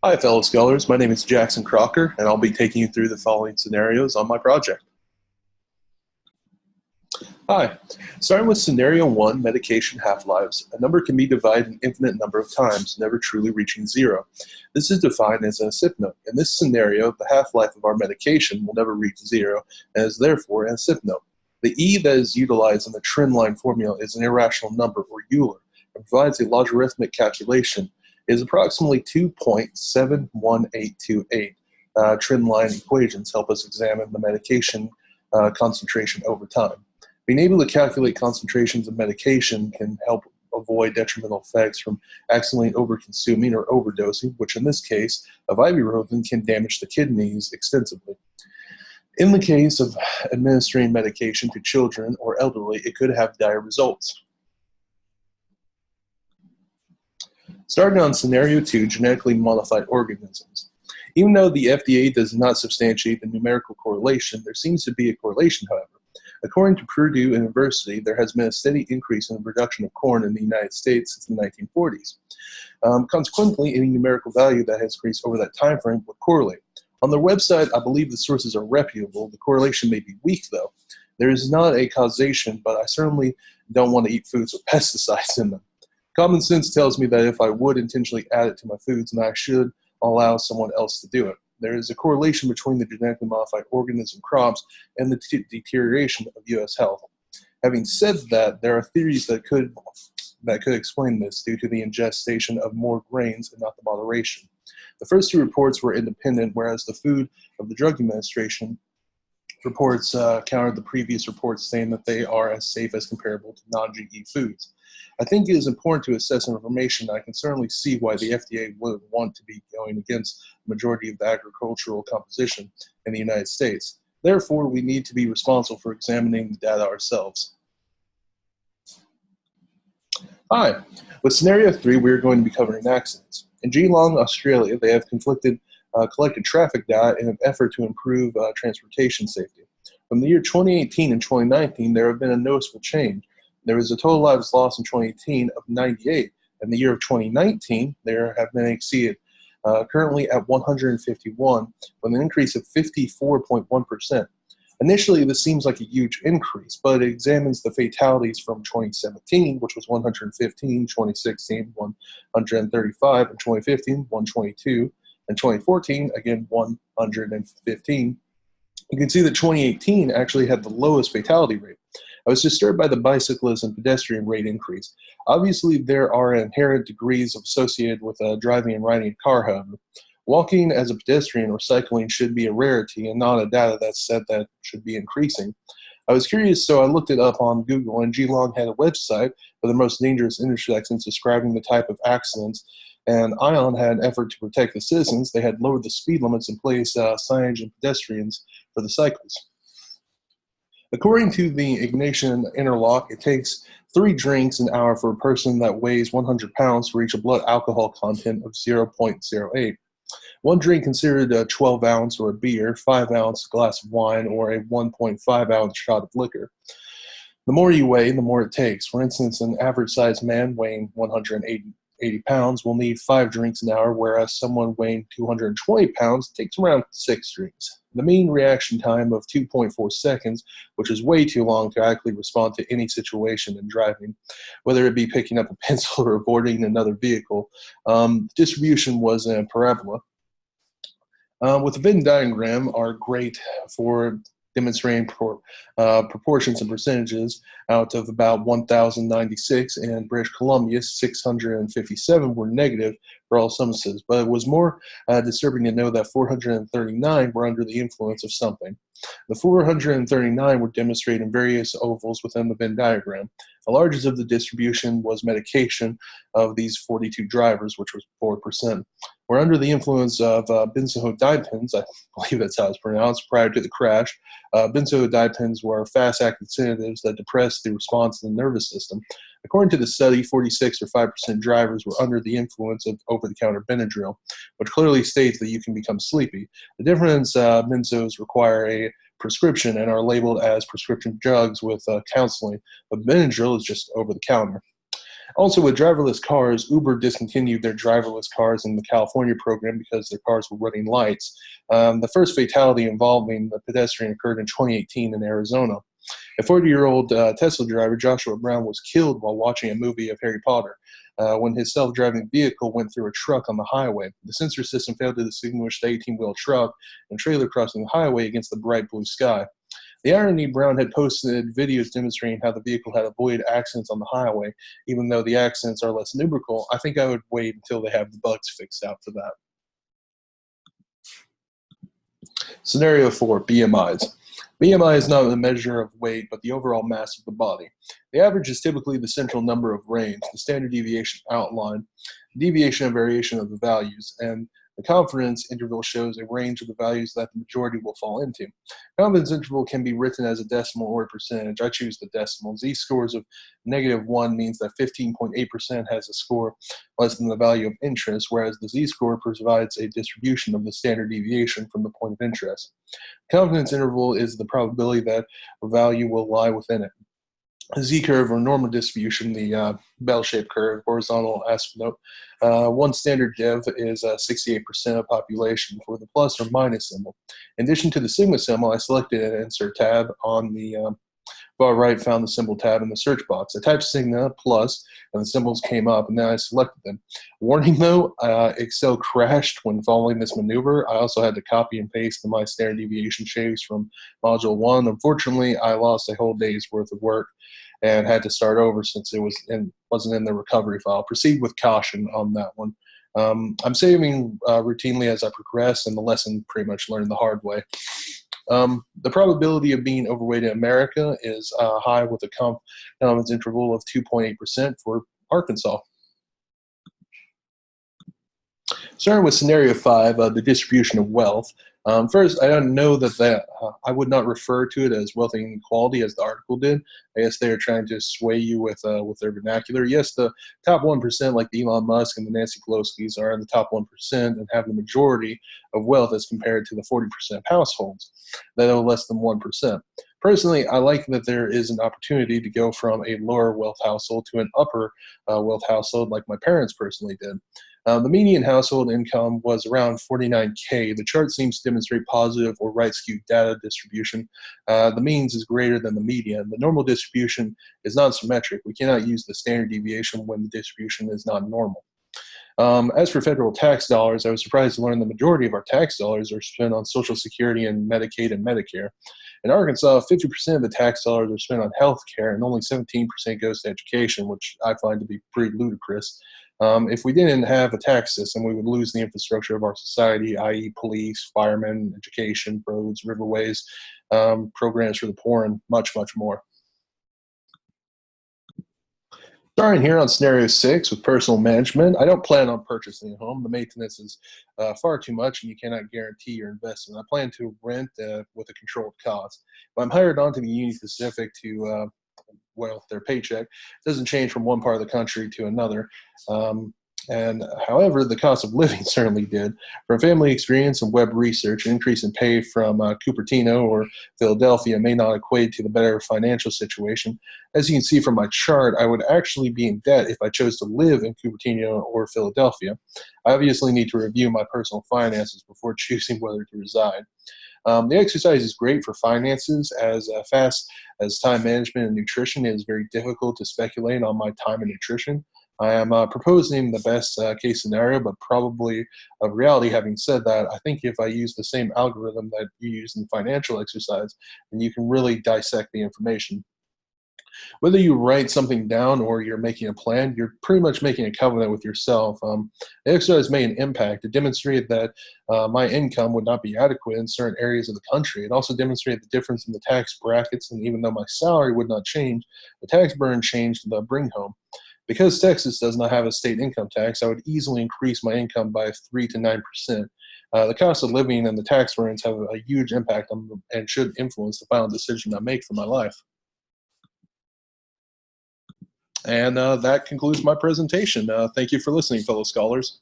Hi, fellow scholars. My name is Jackson Crocker, and I'll be taking you through the following scenarios on my project. Hi. Starting with Scenario 1, medication half-lives. A number can be divided an infinite number of times, never truly reaching zero. This is defined as a SIP note. In this scenario, the half-life of our medication will never reach zero, and is therefore a SIP note. The E that is utilized in the trend line formula is an irrational number, or Euler, and provides a logarithmic calculation. It is approximately 2.71828. Trend line equations help us examine the medication concentration over time. Being able to calculate concentrations of medication can help avoid detrimental effects from accidentally overconsuming or overdosing, which in this case of ibuprofen can damage the kidneys extensively. In the case of administering medication to children or elderly, it could have dire results. Starting on Scenario 2, genetically modified organisms. Even though the FDA does not substantiate the numerical correlation, there seems to be a correlation, however. According to Purdue University, there has been a steady increase in the production of corn in the United States since the 1940s. Consequently, any numerical value that has increased over that time frame would correlate. On their website, I believe the sources are reputable. The correlation may be weak, though. There is not a causation, but I certainly don't want to eat foods with pesticides in them. Common sense tells me that if I would intentionally add it to my foods, then I should allow someone else to do it. There is a correlation between the genetically modified organism crops and the deterioration of U.S. health. Having said that, there are theories that could explain this due to the ingestion of more grains and not the moderation. The first two reports were independent, whereas the Food of the Drug Administration reports countered the previous reports, saying that they are as safe as comparable to non-GE foods. I think it is important to assess information. I can certainly see why the FDA would want to be going against the majority of the agricultural composition in the United States. Therefore, we need to be responsible for examining the data ourselves. Hi. With Scenario 3, we are going to be covering accidents. In Geelong, Australia, they have collected traffic data in an effort to improve transportation safety. From the year 2018 and 2019, there have been a noticeable change. There was a total lives lost in 2018 of 98. In the year of 2019, there have been exceeded, currently at 151, with an increase of 54.1%. Initially, this seems like a huge increase, but it examines the fatalities from 2017, which was 115, 2016, 135, and 2015, 122, and 2014, again, 115. You can see that 2018 actually had the lowest fatality rate. I was disturbed by the bicyclist and pedestrian rate increase. Obviously, there are inherent degrees associated with driving and riding a car, however. Walking as a pedestrian or cycling should be a rarity and not a data that said that should be increasing. I was curious, so I looked it up on Google, and Geelong had a website for the most dangerous intersections describing the type of accidents, and ION had an effort to protect the citizens. They had lowered the speed limits and placed signage and pedestrians for the cyclists. According to the Ignatian Interlock, it takes 3 drinks an hour for a person that weighs 100 pounds to reach a blood alcohol content of 0.08. One drink considered a 12-ounce or a beer, 5-ounce glass of wine, or a 1.5-ounce shot of liquor. The more you weigh, the more it takes. For instance, an average-sized man weighing 180 pounds will need 5 drinks an hour, whereas someone weighing 220 pounds takes around 6 drinks. The mean reaction time of 2.4 seconds, which is way too long to adequately respond to any situation in driving, whether it be picking up a pencil or boarding another vehicle. Distribution was in parabola. With the Venn diagram are great for demonstrating proportions and percentages. Out of about 1,096 in British Columbia, 657 were negative for all substances, but it was more disturbing to know that 439 were under the influence of something. The 439 were demonstrated in various ovals within the Venn diagram. The largest of the distribution was medication of these 42 drivers, which was 4%. Were under the influence of benzodiazepines, I believe that's how it's pronounced, prior to the crash. Benzodiazepines were fast-acting sedatives that depress the response of the nervous system. According to the study, 46 or 5% drivers were under the influence of over-the-counter Benadryl, which clearly states that you can become sleepy. The difference, benzos require a prescription and are labeled as prescription drugs with counseling, but Benadryl is just over-the-counter. Also, with driverless cars, Uber discontinued their driverless cars in the California program because their cars were running lights. The first fatality involving the pedestrian occurred in 2018 in Arizona. A 40-year-old Tesla driver, Joshua Brown, was killed while watching a movie of Harry Potter when his self-driving vehicle went through a truck on the highway. The sensor system failed to distinguish the 18-wheel truck and trailer crossing the highway against the bright blue sky. The irony, Brown had posted videos demonstrating how the vehicle had avoided accidents on the highway. Even though the accidents are less numerical, I think I would wait until they have the bugs fixed out for that. Scenario 4, BMIs. BMI is not a measure of weight, but the overall mass of the body. The average is typically the central number of range, the standard deviation outline, deviation and variation of the values, and the confidence interval shows a range of the values that the majority will fall into. Confidence interval can be written as a decimal or a percentage. I choose the decimal. Z-scores of -1 means that 15.8% has a score less than the value of interest, whereas the z-score provides a distribution of the standard deviation from the point of interest. Confidence interval is the probability that a value will lie within it. A z-curve or normal distribution, the bell-shaped curve, horizontal asymptote. One standard dev is 68% of population for the plus or minus symbol. In addition to the sigma symbol, I selected an insert tab on the far right, found the symbol tab in the search box. I typed sigma plus, and the symbols came up, and then I selected them. Warning though, Excel crashed when following this maneuver. I also had to copy and paste my standard deviation shapes from module 1. Unfortunately, I lost a whole day's worth of work and had to start over since it wasn't in the recovery file. Proceed with caution on that one. I'm saving routinely as I progress, and the lesson pretty much learned the hard way. The probability of being overweight in America is high, with a confidence interval of 2.8% for Arkansas. Starting with scenario 5, the distribution of wealth. First, I don't know that I would not refer to it as wealth inequality as the article did. I guess they are trying to sway you with their vernacular. Yes, the top 1%, like the Elon Musk and the Nancy Pelosi's, are in the top 1% and have the majority of wealth as compared to the 40% of households that are less than 1%. Personally, I like that there is an opportunity to go from a lower wealth household to an upper wealth household like my parents personally did. The median household income was around $49K. The chart seems to demonstrate positive or right-skewed data distribution. The means is greater than the median. The normal distribution is not symmetric. We cannot use the standard deviation when the distribution is not normal. As for federal tax dollars, I was surprised to learn the majority of our tax dollars are spent on Social Security and Medicaid and Medicare. In Arkansas, 50% of the tax dollars are spent on health care, and only 17% goes to education, which I find to be pretty ludicrous. If we didn't have a tax system, we would lose the infrastructure of our society, i.e. police, firemen, education, roads, riverways, programs for the poor, and much, much more. Starting here on scenario 6 with personal management, I don't plan on purchasing a home. The maintenance is far too much, and you cannot guarantee your investment. I plan to rent with a controlled cost. If I'm hired onto the Union Pacific to their paycheck, it doesn't change from one part of the country to another. And however, the cost of living certainly did. From family experience and web research, an increase in pay from Cupertino or Philadelphia may not equate to the better financial situation. As you can see from my chart, I would actually be in debt if I chose to live in Cupertino or Philadelphia. I obviously need to review my personal finances before choosing whether to reside. The exercise is great for finances, as fast as time management and nutrition. It is very difficult to speculate on my time and nutrition. I am proposing the best case scenario, but probably of reality. Having said that, I think if I use the same algorithm that you use in financial exercise, then you can really dissect the information. Whether you write something down or you're making a plan, you're pretty much making a covenant with yourself. The exercise made an impact. It demonstrated that my income would not be adequate in certain areas of the country. It also demonstrated the difference in the tax brackets, and even though my salary would not change, the tax burden changed the bring home. Because Texas does not have a state income tax, I would easily increase my income by 3 to 9%. The cost of living and the tax burdens have a huge impact on and should influence the final decision I make for my life. And that concludes my presentation. Thank you for listening, fellow scholars.